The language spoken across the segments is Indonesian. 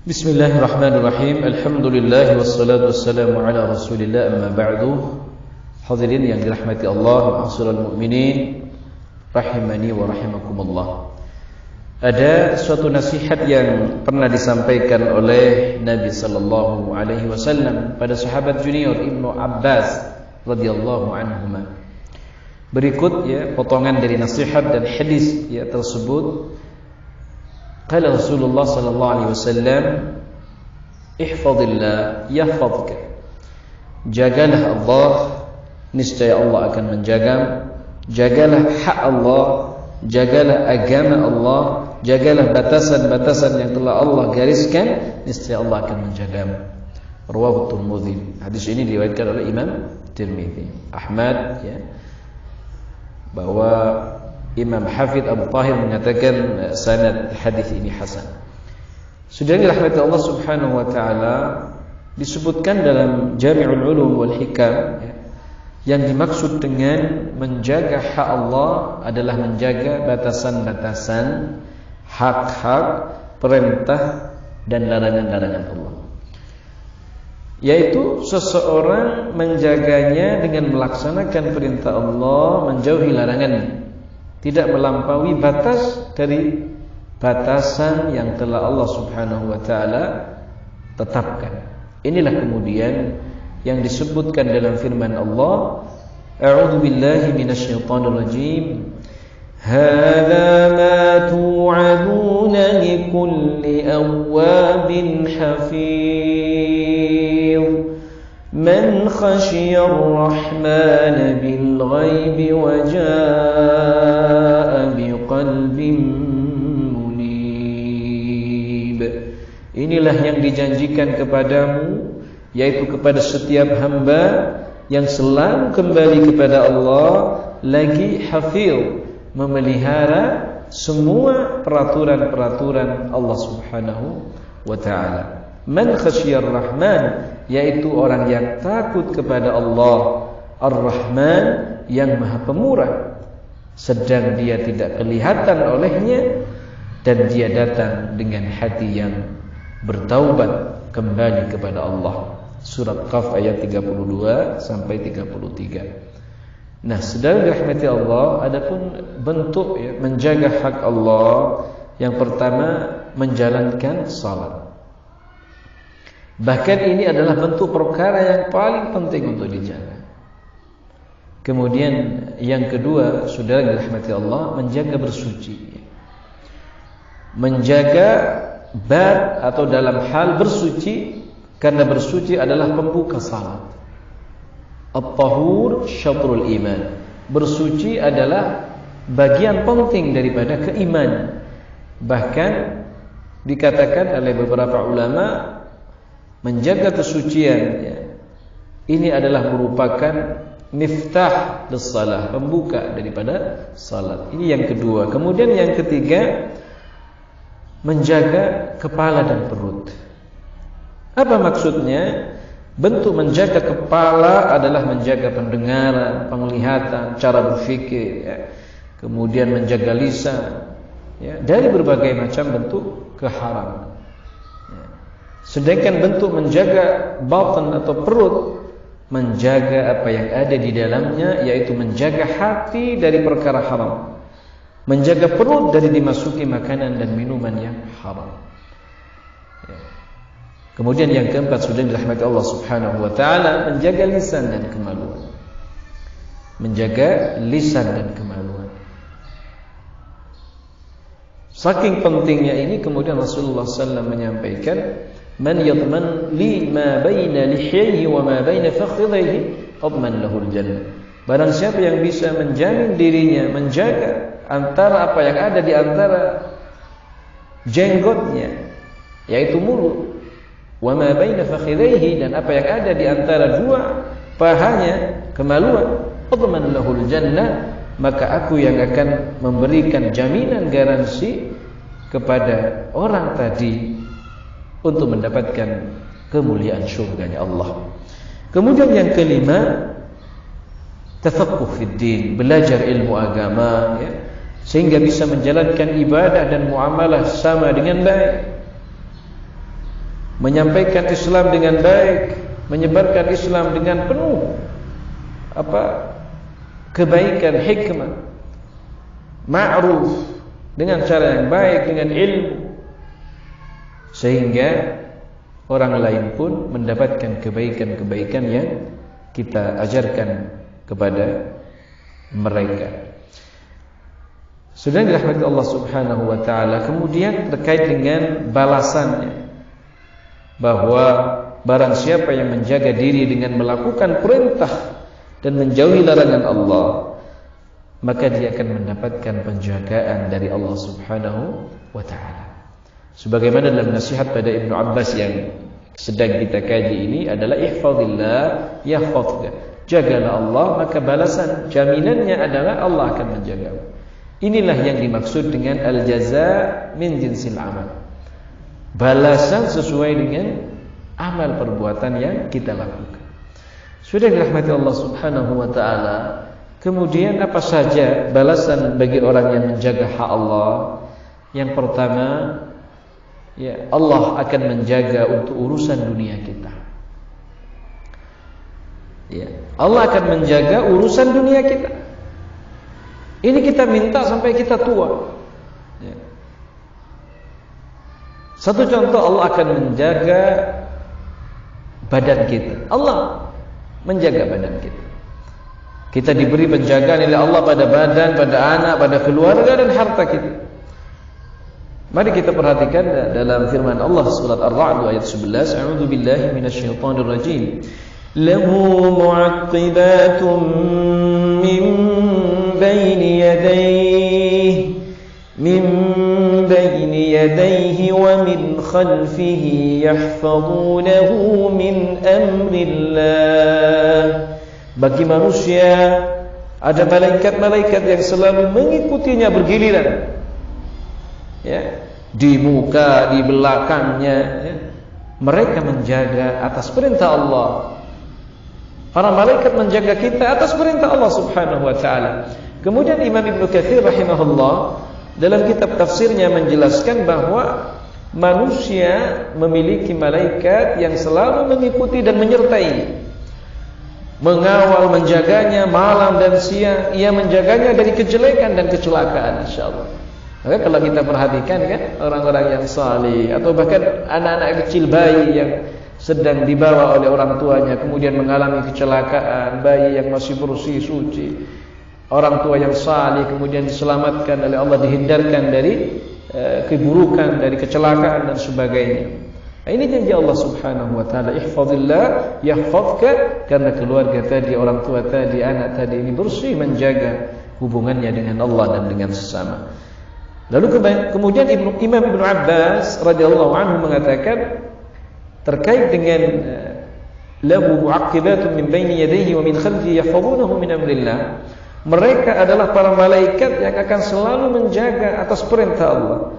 Bismillahirrahmanirrahim. Alhamdulillah wassalatu wassalamu ala Rasulillah amma ba'du. Hadirin yang dirahmati Allah, ma'asyiral mu'minin rahimani wa rahimakumullah. Ada suatu nasihat yang pernah disampaikan oleh Nabi sallallahu alaihi wasallam pada sahabat junior Ibnu Abbas radhiyallahu anhuma. Berikut potongan dari nasihat dan hadis tersebut. Qala Rasulullah sallallahu alaihi wasallam, ihfazillah yahfazka. Jagalah Allah, niscaya Allah akan menjagamu. Jagalah hak Allah, jagalah agama Allah, jagalah batasan-batasan yang telah Allah gariskan, niscaya Allah akan menjagamu. Rawahu Tirmidzi. Hadis ini diriwayatkan oleh Imam Tirmidzi. Ahmad bahwa Imam Hafidz Abu Tahir menyatakan sanad hadis ini hasan. Sudah dirahmati Allah Subhanahu wa taala, disebutkan dalam Jami'ul Ulum wal Hikam yang dimaksud dengan menjaga hak Allah adalah menjaga batasan-batasan, hak-hak, perintah dan larangan-larangan Allah. Yaitu seseorang menjaganya dengan melaksanakan perintah Allah, menjauhi larangannya. Tidak melampaui batas dari batasan yang telah Allah Subhanahu wa taala tetapkan. Inilah kemudian yang disebutkan dalam firman Allah, A'udzu billahi minasyaitonir rajim. Hadza ma tu'aduna likulli awwabin hafiz. Man khashiyar rahman bil ghaibi wa jaa'a biqalbin munib. Inilah yang dijanjikan kepadamu, yaitu kepada setiap hamba yang selalu kembali kepada Allah, lagi hafiz, memelihara semua peraturan-peraturan Allah Subhanahu wa taala. Man khasyiyar rahman, yaitu orang yang takut kepada Allah, Ar-Rahman, yang Maha Pemurah, sedang dia tidak kelihatan olehnya, dan dia datang dengan hati yang bertaubat kembali kepada Allah. Surat Qaf ayat 32 sampai 33. Nah, saudara dirahmati Allah, adapun bentuk menjaga hak Allah, yang pertama menjalankan salat. Bahkan ini adalah bentuk perkara yang paling penting untuk dijaga. Kemudian yang kedua, saudara dirahmati Allah, menjaga bersuci. Menjaga bad atau dalam hal bersuci, karena bersuci adalah pembuka salat. At-tahur syatrul iman. Bersuci adalah bagian penting daripada keimanan. Bahkan dikatakan oleh beberapa ulama, menjaga kesucian ini adalah merupakan miftah lis-shalah, pembuka daripada salat. Ini yang kedua. Kemudian yang ketiga, menjaga kepala dan perut. Apa maksudnya? Bentuk menjaga kepala adalah menjaga pendengaran, penglihatan, cara berfikir, kemudian menjaga lisan, dari berbagai macam bentuk keharaman. Sedangkan bentuk menjaga batan atau perut, menjaga apa yang ada di dalamnya, yaitu menjaga hati dari perkara haram, menjaga perut dari dimasuki makanan dan minuman yang haram. Kemudian yang keempat, sudah dirahmati Allah Subhanahu wa taala, menjaga lisan dan kemaluan. Menjaga lisan dan kemaluan. Saking pentingnya ini, kemudian Rasulullah SAW menyampaikan, man yadman li ma baina lihyaihi wa ma baina fakhidhihi adman lahul jannah. Barang siapa yang bisa menjamin dirinya, menjaga antara apa yang ada di antara jenggotnya, yaitu mulut, wa ma baina fakhidhihi, dan apa yang ada di antara dua pahanya, kemaluan, adman lahul jannah, maka aku yang akan memberikan jaminan garansi kepada orang tadi untuk mendapatkan kemuliaan syurganya Allah. Kemudian yang kelima, tafaqquh fid din, belajar ilmu agama, sehingga bisa menjalankan ibadah dan muamalah sama dengan baik. menyampaikan Islam dengan baik, menyebarkan Islam dengan penuh kebaikan, hikmah, ma'ruf, dengan cara yang baik, dengan ilmu, sehingga orang lain pun mendapatkan kebaikan-kebaikan yang kita ajarkan kepada mereka. Sudah dirahmati Allah Subhanahu wa taala. Kemudian terkait dengan balasannya, bahwa barang siapa yang menjaga diri dengan melakukan perintah dan menjauhi larangan Allah, maka dia akan mendapatkan penjagaan dari Allah Subhanahu wa taala. Sebagaimana dalam nasihat pada Ibnu Abbas yang sedang kita kaji ini adalah ihfazillah yahfazka. Jagalah Allah, maka balasan jaminannya adalah Allah akan menjagamu. Inilah yang dimaksud dengan al-jaza min jinsil amal. Balasan sesuai dengan amal perbuatan yang kita lakukan. Sudah dirahmati Allah Subhanahu wa taala. Kemudian apa saja balasan bagi orang yang menjaga hak Allah? Yang pertama, ya, Allah akan menjaga untuk urusan dunia kita. Ya, Allah akan menjaga urusan dunia kita. Ini kita minta sampai kita tua. Ya. Satu contoh, Allah akan menjaga badan kita. Allah menjaga badan kita. Kita diberi penjagaan oleh Allah pada badan, pada anak, pada keluarga dan harta kita. Mari kita perhatikan dalam firman Allah surat Ar-Ra'd ayat 11, A'udzu billahi minasyaitonir rajim. Lahu mu'aqibatun min bayni yadayhi wa min khalfihi yahfazunahu min amrillah. Bagi manusia ada malaikat-malaikat yang selalu mengikutinya bergiliran. Ya, di muka, di belakangnya, ya. Mereka menjaga atas perintah Allah. Para malaikat menjaga kita atas perintah Allah Subhanahu wa taala. Kemudian Imam Ibnu Katsir rahimahullah dalam kitab tafsirnya menjelaskan bahwa manusia memiliki malaikat yang selalu mengikuti dan menyertai, mengawal, menjaganya malam dan siang. Ia menjaganya dari kejelekan dan kecelakaan, insyaallah. Maka kalau kita perhatikan kan, orang-orang yang saleh atau bahkan anak-anak kecil, bayi yang sedang dibawa oleh orang tuanya kemudian mengalami kecelakaan, bayi yang masih bersih suci, orang tua yang saleh kemudian diselamatkan oleh Allah, dihindarkan dari keburukan, dari kecelakaan dan sebagainya. Nah, ini janji Allah Subhanahu wa taala, ihfazillah yahfazka, karena keluarga tadi, orang tua tadi, anak tadi ini bersih menjaga hubungannya dengan Allah dan dengan sesama. Lalu kemudian Imam Ibnu Abbas radhiyallahu anhu mengatakan terkait dengan lahu mu'aqibatun min baini yadayhi wa min khalfihi yahfazunahu min amrillah. Mereka adalah para malaikat yang akan selalu menjaga atas perintah Allah.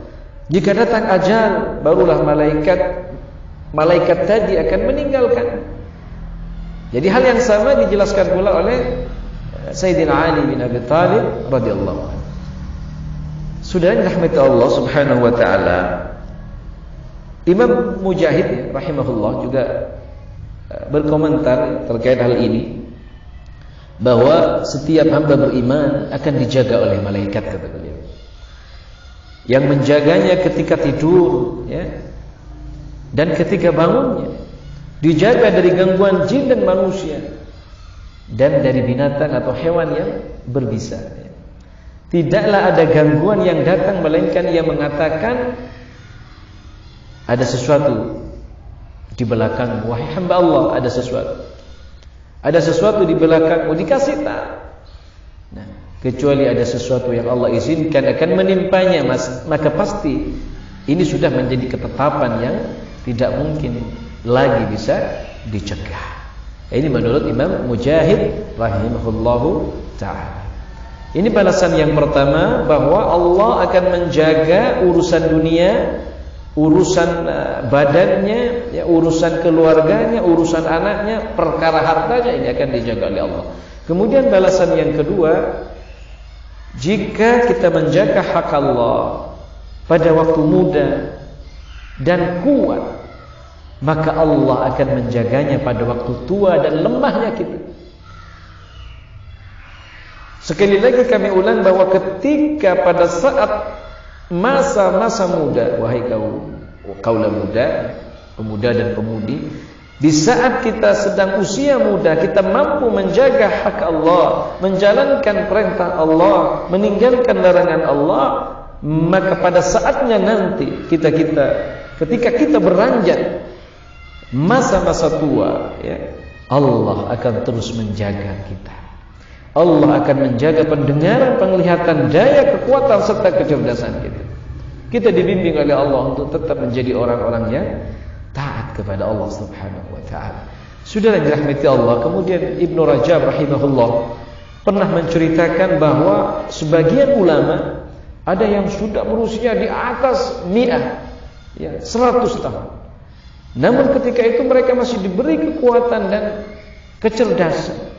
Jika datang ajal, barulah malaikat tadi akan meninggalkan. Jadi hal yang sama dijelaskan pula oleh Sayyidina Ali bin Abi Thalib radhiyallahu anhu. Sudah dirahmati Allah Subhanahu wa taala. Imam Mujahid rahimahullah juga berkomentar terkait hal ini, bahwa setiap hamba beriman akan dijaga oleh malaikat, kata beliau, yang menjaganya ketika tidur, ya, dan ketika bangunnya, dijaga dari gangguan jin dan manusia dan dari binatang atau hewan yang berbisa. Tidaklah ada gangguan yang datang melainkan ia mengatakan ada sesuatu di belakang, wahai hamba Allah, ada sesuatu. Ada sesuatu di belakangmu, dikasih tahu. Nah, kecuali ada sesuatu yang Allah izinkan akan menimpanya, maka pasti ini sudah menjadi ketetapan yang tidak mungkin lagi bisa dicegah. Ini menurut Imam Mujahid rahimahullahu ta'ala. Ini balasan yang pertama, bahwa Allah akan menjaga urusan dunia, urusan badannya, ya, urusan keluarganya, urusan anaknya, perkara hartanya, ini akan dijaga oleh Allah. Kemudian balasan yang kedua, jika kita menjaga hak Allah pada waktu muda dan kuat, maka Allah akan menjaganya pada waktu tua dan lemahnya kita. Sekali lagi kami ulang bahwa ketika pada saat masa-masa muda, wahai kaulah muda, pemuda dan pemudi, di saat kita sedang usia muda, kita mampu menjaga hak Allah, menjalankan perintah Allah, meninggalkan larangan Allah, maka pada saatnya nanti ketika kita beranjak masa-masa tua, ya, Allah akan terus menjaga kita. Allah akan menjaga pendengaran, penglihatan, daya, kekuatan serta kecerdasan kita. Kita dibimbing oleh Allah untuk tetap menjadi orang-orang yang taat kepada Allah Subhanahu wa taala. Saudara yang dirahmati Allah, kemudian Ibnu Rajab rahimahullah pernah menceritakan bahwa sebagian ulama ada yang sudah berusia di atas 100 tahun. Namun ketika itu mereka masih diberi kekuatan dan kecerdasan.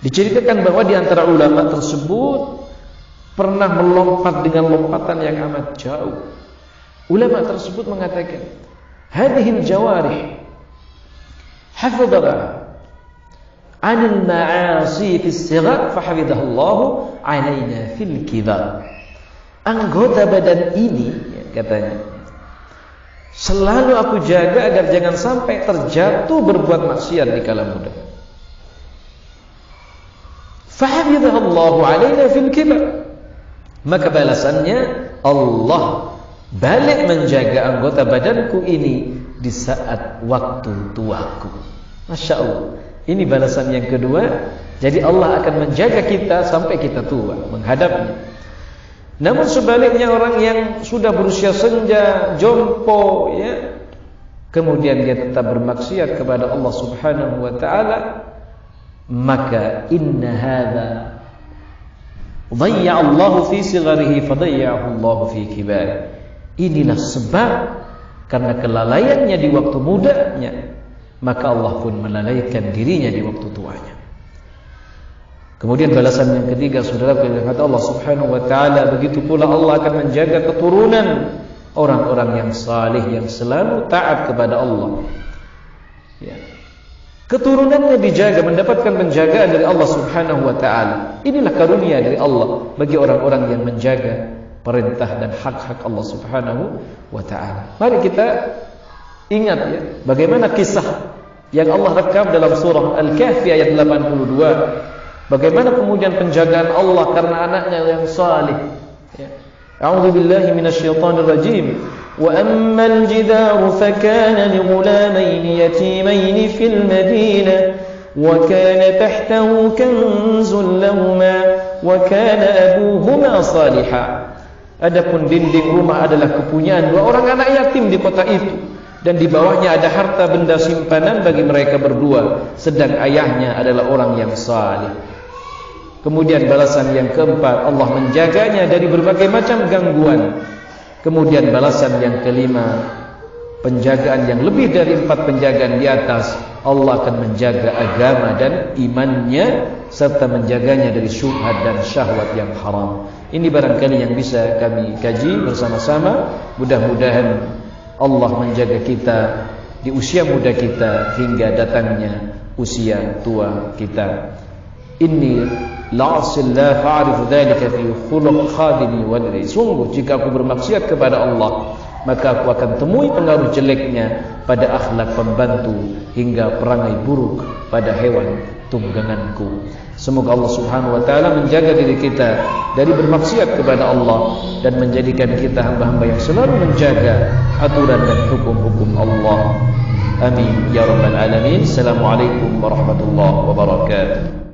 Diceritakan bahwa di antara ulama tersebut pernah melompat dengan lompatan yang amat jauh. Ulama tersebut mengatakan, hadhil jawarih hafidhaha 'anil ma'asi fis sighar fahafidhallahu 'alaina fil kibar. Anggota badan ini, katanya, selalu aku jaga agar jangan sampai terjatuh berbuat maksiat di kala muda. Fahafidhallahu 'alaina fil kibar. Maka balasannya Allah balik menjaga anggota badanku ini di saat waktu tuaku. Masya Allah. Ini balasan yang kedua. Jadi Allah akan menjaga kita sampai kita tua, menghadapnya. Namun sebaliknya orang yang sudah berusia senja, jompo, ya, kemudian dia tetap bermaksiat kepada Allah Subhanahu wa taala, maka inna hadza dhayya Allahu fi sigharihi fadayyahu Allahu fi kibar. Inilah sebab karena kelalaiannya di waktu mudanya, maka Allah pun melalaikan dirinya di waktu tuanya. Kemudian balasan yang ketiga, saudara, kata Allah Subhanahu wa taala, begitu pula Allah akan menjaga keturunan orang-orang yang saleh yang selalu taat kepada Allah. Ya. Keturunannya dijaga, mendapatkan penjagaan dari Allah Subhanahu wa taala. Inilah karunia dari Allah bagi orang-orang yang menjaga perintah dan hak-hak Allah Subhanahu wa taala. Mari kita ingat, ya, bagaimana kisah yang Allah rekam dalam surah Al-Kahfi ayat 82. Bagaimana kemudian penjagaan Allah karena anaknya yang saleh. Ya. A'udzu billahi minasyaitonir rajim. Wa ammal jidaru fakana li ghulamayn yatimayn fil madinah wa kana tahtahu kanzun lahumā wa kana abūhumā ṣāliḥan. Adapun dinding rumah adalah kepunyaan dua orang anak yatim di kota itu, dan di bawahnya ada harta benda simpanan bagi mereka berdua, sedang ayahnya adalah orang yang saleh. Kemudian balasan yang keempat, Allah menjaganya dari berbagai macam gangguan. Kemudian balasan yang kelima, penjagaan yang lebih dari 4 penjagaan di atas. Allah akan menjaga agama dan imannya, serta menjaganya dari syubhat dan syahwat yang haram. Ini barangkali yang bisa kami kaji bersama-sama. Mudah-mudahan Allah menjaga kita di usia muda kita hingga datangnya usia tua kita. Inni la'asil la fa'arifu dhalika fi khuluq khadimi wadri. Sungguh jika aku bermaksiat kepada Allah, maka aku akan temui pengaruh jeleknya pada akhlak pembantu hingga perangai buruk pada hewan tungganganku. Semoga Allah Subhanahu wa taala menjaga diri kita dari bermaksiat kepada Allah dan menjadikan kita hamba-hamba yang selalu menjaga aturan dan hukum-hukum Allah. Amin ya rabbal alamin. Assalamualaikum warahmatullahi wabarakatuh.